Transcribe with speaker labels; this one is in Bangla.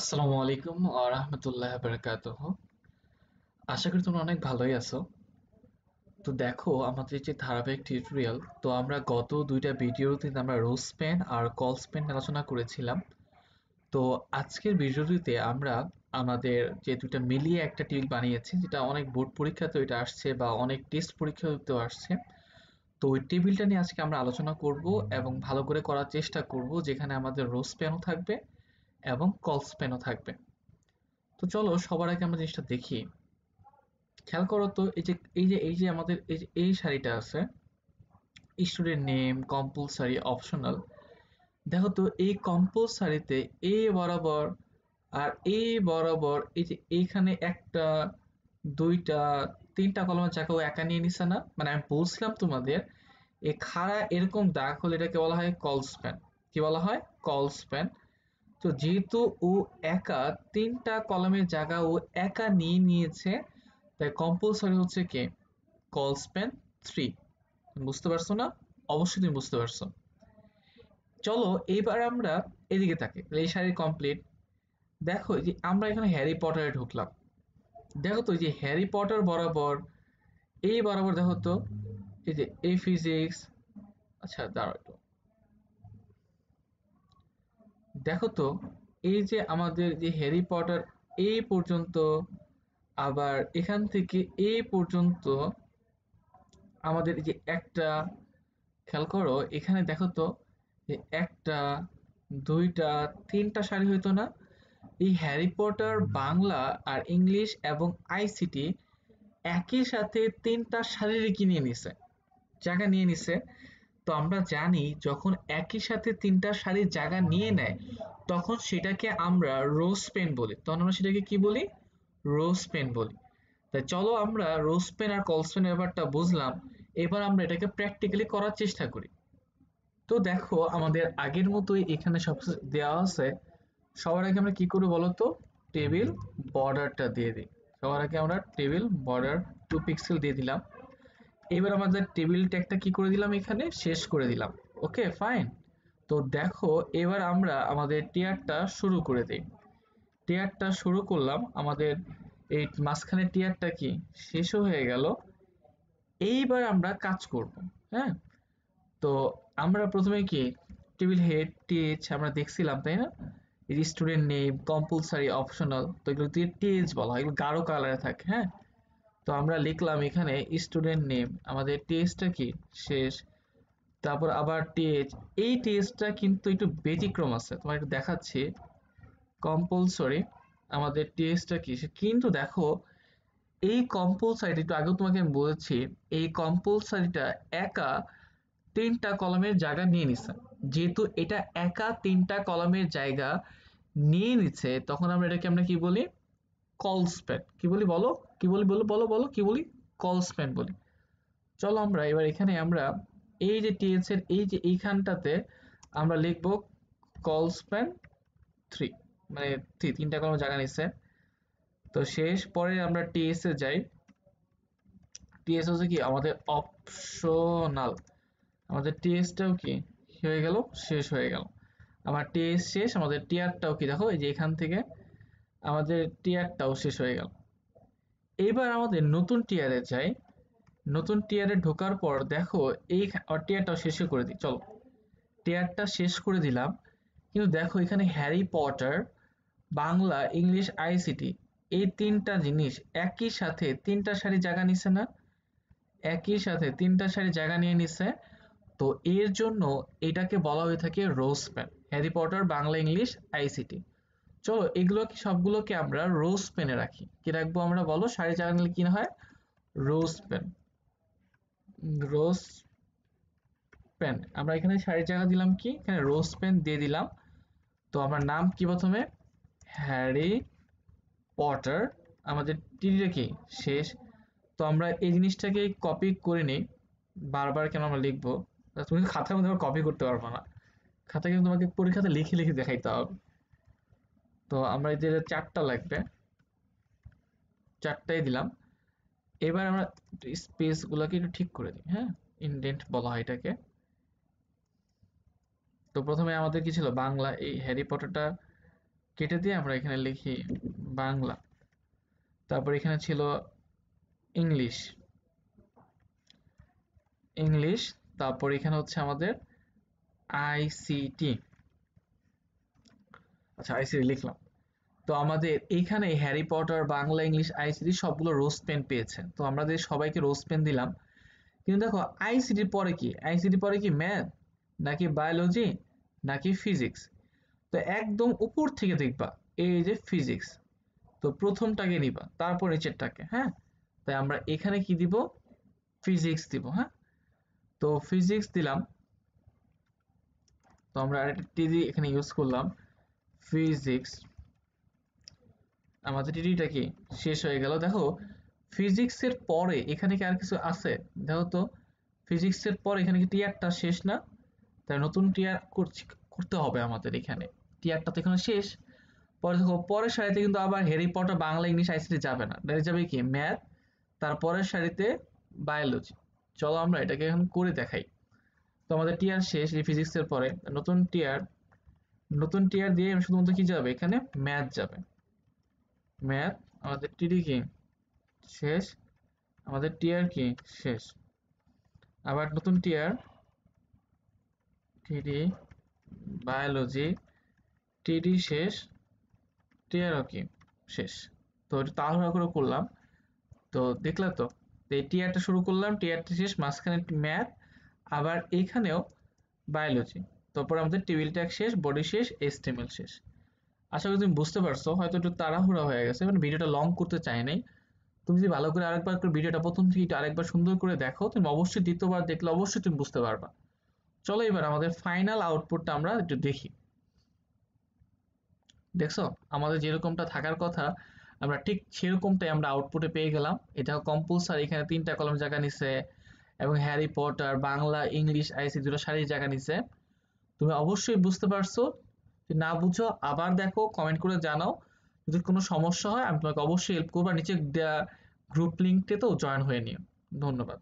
Speaker 1: আসসালামু আলাইকুম ওয়া রাহমাতুল্লাহি ওয়া বারাকাতুহু। আশা করি তোমরা অনেক ভালোই আছো। তো দেখো আমাদের যে ধারাবাহিক টিউটোরিয়াল, তো আমরা গত দুইটা ভিডিওতে আমরা রোজ পেন আর কলস পেন আলোচনা করেছিলাম। তো আজকের ভিডিওটিতে আমরা আমাদের যে দুইটা মিলিয়ে একটা টেবিল বানিয়েছি, যেটা অনেক বোর্ড পরীক্ষাতেও এটা আসছে বা অনেক টেস্ট পরীক্ষাতেও আসছে। তো ওই টেবিলটা নিয়ে আজকে আমরা আলোচনা করব এবং ভালো করে করার চেষ্টা করব, যেখানে আমাদের রোজ পেনও থাকবে এবং কলস পেনও থাকবে। তো চলো সবার আগে আমরা জিনিসটা দেখি। খেয়াল করো তো, এই যে আমাদের এই সারিটা আছে, স্টুডেন্ট নেম কম্পালসারি অপশনাল। দেখো তো এই কম্পালসারিতে এ বরাবর আর এ বরাবর, এই যে এইখানে একটা, দুইটা, তিনটা কলমের জায়গা ও একা নিয়ে নিছে না? মানে আমি বলছিলাম তোমাদের, এই খাড়া এরকম দাগ হলে এটাকে বলা হয় কলস্প্যান। কি বলা হয়? কলস্প্যান। তো যেহেতু ও একা তিনটা কলমের জায়গা ও একা নিয়ে নিয়েছে, তাই কম্পালসরি হচ্ছে কে? কলস্প্যান 3। বুঝতে পারছো না? অবশ্যই তুমি বুঝতে পারছো। চলো এইবার আমরা এদিকে তাকে, এই সারি কমপ্লিট। দেখো এই যে আমরা এখানে হ্যারি পটারে ঢুকলাম। দেখো তো এই যে হ্যারি পটার বরাবর, এই বরাবর দেখো তো, এই যে এই ফিজিক্স। আচ্ছা দাঁড়াও একটু। দেখো তো এই যে আমাদের যে হ্যারি পটার এই পর্যন্ত, আবার এখান থেকে এই পর্যন্ত আমাদের এই যে একটা, খেয়াল করো এখানে দেখো তো, যে একটা, দুইটা, তিনটা সারি হইতো না? এই হ্যারি পটার বাংলা আর ইংলিশ এবং আইসিটি একই সাথে তিনটা সারির কি নিয়ে নিছে, জায়গা নিয়ে নিছে। তো আমরা জানি যখন একই সাথে তিনটা সারির জায়গা নিয়ে নেয়, তখন সেটাকে আমরা রোজ পেন বলি। তখন আমরা সেটাকে কি বলি? রোজ পেন বলি। তাই চলো আমরা রোজ পেন আর কলস পেন ব্যাপারটা বুঝলাম। এবার আমরা এটাকে প্র্যাকটিক্যালি করার চেষ্টা করি। তো দেখো আমাদের আগের মতোই এখানে সব দেওয়া আছে। সবার আগে আমরা কি করবো বলো তো? টেবিল বর্ডারটা দিয়ে দিই। সবার আগে আমরা টেবিল বর্ডার 2 পিক্সেল দিয়ে দিলাম। এবার আমাদের টেবিল ট্যাগটা কি করে দিলাম? এখানে শেষ করে দিলাম। Okay fine. তো দেখো এবার আমরা আমাদের টিয়ারটা শুরু করে দিই। টিয়ারটা শুরু করলাম, আমাদের এই মাঝখানে টিয়ারটা কি শেষও হয়ে গেল। এইবার আমরা কাজ করব। হ্যাঁ, তো আমরা প্রথমে কি টেবিল হেড টিএইচ আমরা দেখছিলাম, তাই না? এই যে স্টুডেন্ট নেম কম্পালসারি অপশনাল, তো এগুলো দিয়ে টিএইচ বলা হয়, এগুলো গাঢ় কালারে থাকে। হ্যাঁ, তো আমরা লিখলাম এখানে স্টুডেন্ট নেম, আমাদের টিএইচটা কি শেষ। তারপর আবার টিএইচ, এই টিএইচটা কিন্তু একটু ব্যতিক্রম আছে, তোমার একটু দেখাচ্ছি। কম্পালসরি আমাদের টিএইচটা কি কিন্তু দেখো, এই কম্পালসারিটা একটু আগেও তোমাকে আমি বলেছি, এই কম্পালসারিটা একা তিনটা কলমের জায়গা নিয়ে নিছে। যেহেতু এটা একা তিনটা কলমের জায়গা নিয়ে নিচ্ছে, তখন আমরা এটাকে আমরা কি বলি? কলস্প্যান। কি বলি বলো? কি বলি বলো বলো বলো কি বলি? কলস্প্যান বলি। চলো আমরা এবার এখানে আমরা এই যে টিএস এর এই যে এইখানটাতে আমরা লিখবো কলস্প্যান 3। মানে তিনটা কলমের জায়গা নিচ্ছে। তো শেষ পরে আমরা টিএস এ যাই। টিএস হচ্ছে কি আমাদের অপশনাল। আমাদের টিএসটাও কি হয়ে গেল, শেষ হয়ে গেল। আমার টিএস শেষ, আমাদের টিআরটাও কি দেখো এই যে এখান থেকে আমাদের টিআরটাও শেষ হয়ে গেল। এবার আমাদের নতুন টিআরে যাই। নতুন টিআরে ঢোকার পর দেখো এই টিআরটাও শেষ করে দিই। চলো টিআরটা শেষ করে দিলাম, কিন্তু দেখো এখানে Harry Potter Bangla English ICT এই তিনটা জিনিস একই সাথে তিনটা সারি জায়গা নিছে না? একই সাথে তিনটা সারি জায়গা নিয়ে নিছে। তো এর জন্য এটাকে বলা হয়ে থাকে rose pen. Harry Potter Bangla English ICT. চলো এগুলো কি সবগুলোকে আমরা রোজ পেনে রাখি। কি রাখবো আমরা বলো? সারি জায়গা নিলে কি হয়? রোজ পেন। রোজ পেন আমরা এখানে সারি জায়গা দিলাম, কি এখানে রোজ পেন দিয়ে দিলাম। তো আমার নাম কি প্রথমে? Harry Potter. আমাদের টিডিটা কি শেষ। তো আমরা এই জিনিসটাকে কপি করে নিই। বারবার কেন আমরা লিখবো? তুমি খাতার মধ্যে কপি করতে পারবো না, খাতা কিন্তু তোমাকে পরীক্ষাতে লিখে লিখে দেখাইতে হবে। তো আমরা এই যে চারটা লাগবে, চারটাই দিলাম। এবার আমরা স্পেস গুলাকে একটু ঠিক করে দিই। হ্যাঁ, ইনডেন্ট বলা হয় এটাকে। তো প্রথমে আমাদের কি ছিল? বাংলা, এই হ্যারি পটারটা কেটে দিয়ে আমরা এখানে লিখি বাংলা, তারপর এখানে ছিল ইংলিশ, ইংলিশ, তারপর এখানে হচ্ছে আমাদের আইসিটি। আচ্ছা, আইসিটি লিখলাম। তো আমাদের এইখানে Harry Potter, Bangla, English, ICT সবগুলো রোজ পেন পেয়েছে, তো আমাদের সবাইকে রোজ পেন দিলাম। কিন্তু দেখো আইসিটির পরে কি, আইসিটি পরে কি ম্যাথ নাকি বায়োলজি নাকি ফিজিক্স? তো একদম উপর থেকে দেখবা এই যে ফিজিক্স, তো প্রথমটাকে নিবা তারপর নিচেরটাকে, হ্যাঁ। তাই আমরা এখানে কি দিব, ফিজিক্স দিব, হ্যাঁ। তো ফিজিক্স দিলাম, তো আমরা আরেকটা টিডি এখানে ইউজ করলাম, ফিজিক্স। আমাদের টিডিটা কি শেষ হয়ে গেল। দেখো ফিজিক্সের পরে এখানে কি আর কিছু আছে? দেখো তো, ফিজিক্সের পরে এখানে কি টিয়ারটা শেষ না? তাই নতুন টিয়ার করতে হবে আমাদের এখানে। টিয়ারটা তো এখানে শেষ। পরে দেখো পরের সারিতে কিন্তু আবার Harry Potter, Bangla, English, ICT যাবে না, ডাইরেক্ট যাবে কি ম্যাথ, তারপরের সারিতে বায়োলজি। চলো আমরা এটাকে এখন করে দেখাই। তো আমাদের টিয়ার শেষ এই ফিজিক্সের পরে, নতুন টিয়ার, নতুন টিয়ার দিয়ে শুধুমাত্র কি যাবে এখানে, ম্যাথ যাবে, ম্যাথ। আমাদের টিডি কি শেষ, আমাদের টিয়ার কি শেষ, আবার নতুন টিয়ার, টিডি বায়োলজি, টিডি শেষ, টিয়ারও কি শেষ। তো এটা তাড়াহুড়া করে করলাম, তো দেখলে তো, এই টিয়ারটা শুরু করলাম, টিয়ারটা শেষ, মাঝখানে ম্যাথ, আবার এখানেও বায়োলজি, তারপর আমাদের টেবিলটা শেষ, বডি শেষ, এস্টিমেল শেষ। আশা করি তুমি বুঝতে পারছো, হয়তো একটু তাড়াহুড়া হয়ে গেছে, মানে ভিডিওটা লং করতে চাই নাই। তুমি যদি ভালো করে আরেকবার করে ভিডিওটা প্রথম থেকে আরেকবার সুন্দর করে দেখো, তুমি অবশ্যই দ্বিতীয়বার দেখলে অবশ্যই তুমি বুঝতে পারবা। চলো এবার আমাদের ফাইনাল আউটপুটটা আমরা একটু দেখি। দেখছো আমাদের যেরকমটা থাকার কথা, আমরা ঠিক সেরকমটাই আমরা আউটপুটে পেয়ে গেলাম। এটা কম্পালসারি এখানে 3টা কলম জায়গা নিছে, এবং হ্যারি পটার, বাংলা, ইংলিশ, আইসি দুটো সারির জায়গা নিছে। তুমি অবশ্যই বুঝতে পারছো। যদি না বুঝো আবার দেখো, কমেন্ট করে জানাও। যদি কোনো সমস্যা হয় আমি তোমাকে অবশ্যই হেল্প করবো, আর নিচে দেওয়া গ্রুপ লিঙ্কটাতেও জয়েন হয়ে নিও। ধন্যবাদ।